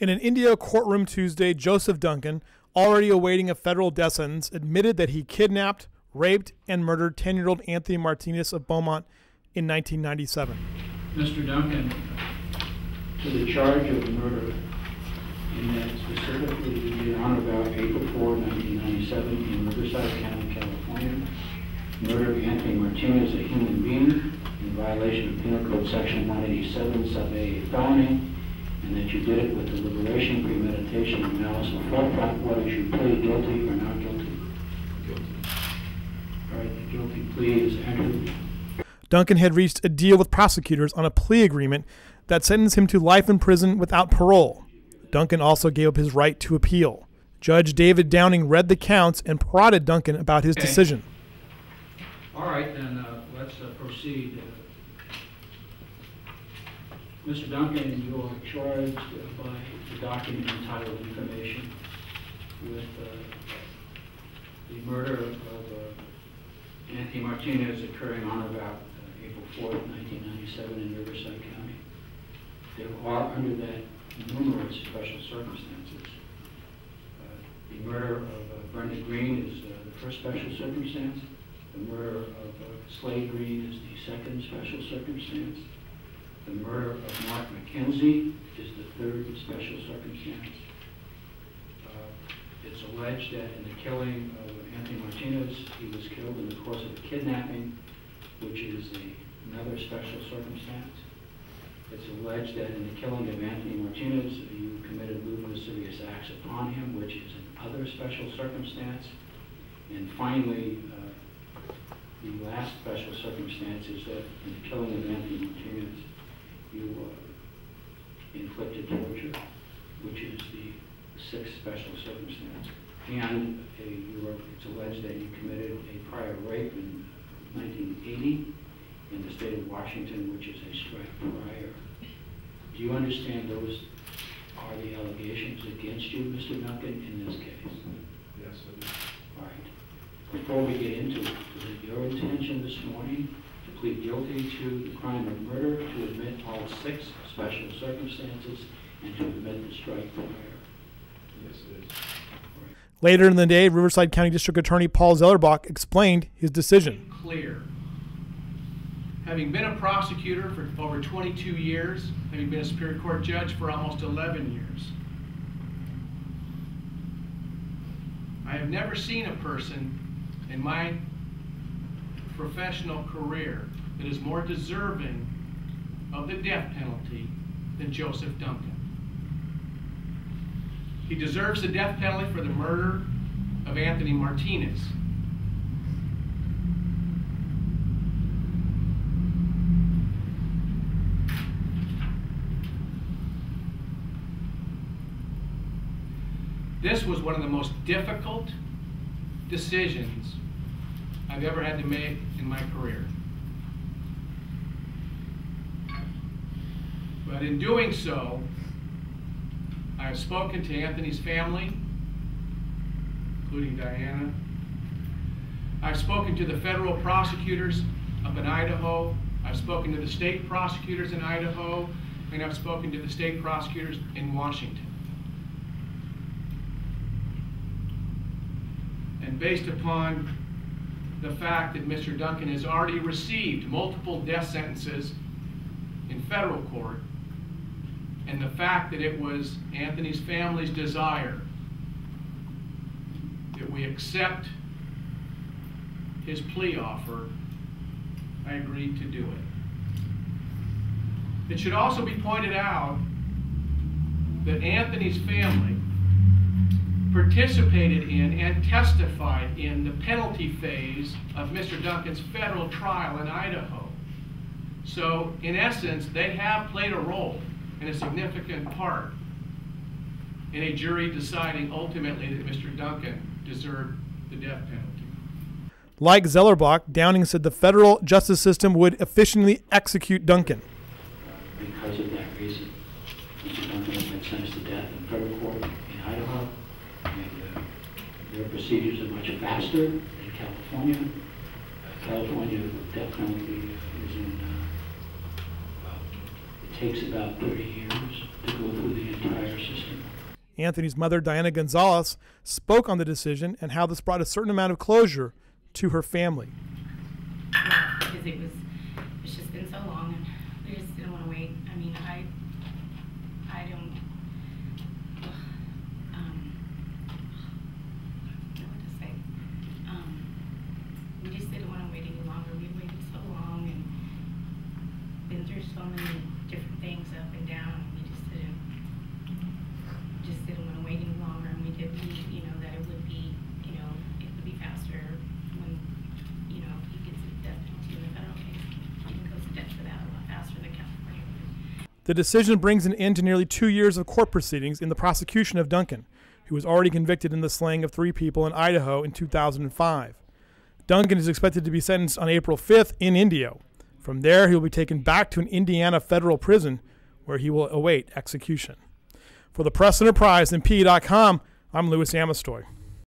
In an Indio courtroom Tuesday, Joseph Duncan, already awaiting a federal death sentence, admitted that he kidnapped, raped, and murdered 10-year-old Anthony Martinez of Beaumont in 1997. Mr. Duncan, to the charge of murder, in that specifically you did on about April 4, 1997 in Riverside County, California, murder of Anthony Martinez, a human being, in violation of Penal Code Section 187, sub A, felony, and that you did it with deliberation, premeditation, and malice aforethought. Whether you plead guilty or not guilty? Guilty. All right, the guilty plea is entered. Duncan had reached a deal with prosecutors on a plea agreement that sentenced him to life in prison without parole. Duncan also gave up his right to appeal. Judge David Downing read the counts and prodded Duncan about his decision. All right, then let's proceed. Mr. Duncan, you are charged by the document entitled Information with the murder of Anthony Martinez occurring on about April 4th, 1997 in Riverside County. There are under that numerous special circumstances. The murder of Brenda Green is the first special circumstance. The murder of Slade Green is the second special circumstance. The murder of Mark McKenzie is the third special circumstance. It's alleged that in the killing of Anthony Martinez, he was killed in the course of a kidnapping, which is another special circumstance. It's alleged that in the killing of Anthony Martinez, you committed lewd and lascivious acts upon him, which is another special circumstance. And finally, the last special circumstance is that in the killing of Anthony Martinez, you inflicted torture, which is the sixth special circumstance. And it's alleged that you committed a prior rape in 1980 in the state of Washington, which is a strike prior. Do you understand those are the allegations against you, Mr. Duncan, in this case? Yes, I do. All right. Before we get into it, is it your intention this morning to plead guilty to the crime of murder, to admit all six special circumstances, and to admit the strike prior? Yes, it is. Right. Later in the day, Riverside County District Attorney Paul Zellerbach explained his decision. Clear. Having been a prosecutor for over 22 years, having been a Superior Court judge for almost 11 years, I have never seen a person in my professional career that is more deserving of the death penalty than Joseph Duncan. He deserves the death penalty for the murder of Anthony Martinez. This was one of the most difficult decisions I've ever had to make in my career. But in doing so, I have spoken to Anthony's family, including Diana. I've spoken to the federal prosecutors up in Idaho. I've spoken to the state prosecutors in Idaho, and I've spoken to the state prosecutors in Washington. And based upon the fact that Mr. Duncan has already received multiple death sentences in federal court, and the fact that it was Anthony's family's desire that we accept his plea offer, I agreed to do it. It should also be pointed out that Anthony's family participated in and testified in the penalty phase of Mr. Duncan's federal trial in Idaho. So, in essence, they have played a role and a significant part in a jury deciding ultimately that Mr. Duncan deserved the death penalty. Like Zellerbach, Downing said the federal justice system would efficiently execute Duncan. Because of that reason, Mr. Duncan has been sentenced to death in federal court in Idaho, and their procedures are much faster in California. California death penalty is in, it takes about 30 years to go through the entire system. Anthony's mother, Diana Gonzalez, spoke on the decision and how this brought a certain amount of closure to her family. Yeah, because it's just been so long, and we just didn't want to wait. I mean, I don't know what to say. We just didn't want to wait any longer. We waited so long and been through so many different things up and down. We just didn't want to wait any longer, and we did believe, that it would be, it would be faster when, he gets the death penalty in the federal case. He goes to death for that a lot faster than California would. The decision brings an end to nearly 2 years of court proceedings in the prosecution of Duncan, who was already convicted in the slaying of 3 people in Idaho in 2005. Duncan is expected to be sentenced on April 5th in Indio. From there, he will be taken back to an Indiana federal prison where he will await execution. For the Press Enterprise and PE.com, I'm Louis Amestoy.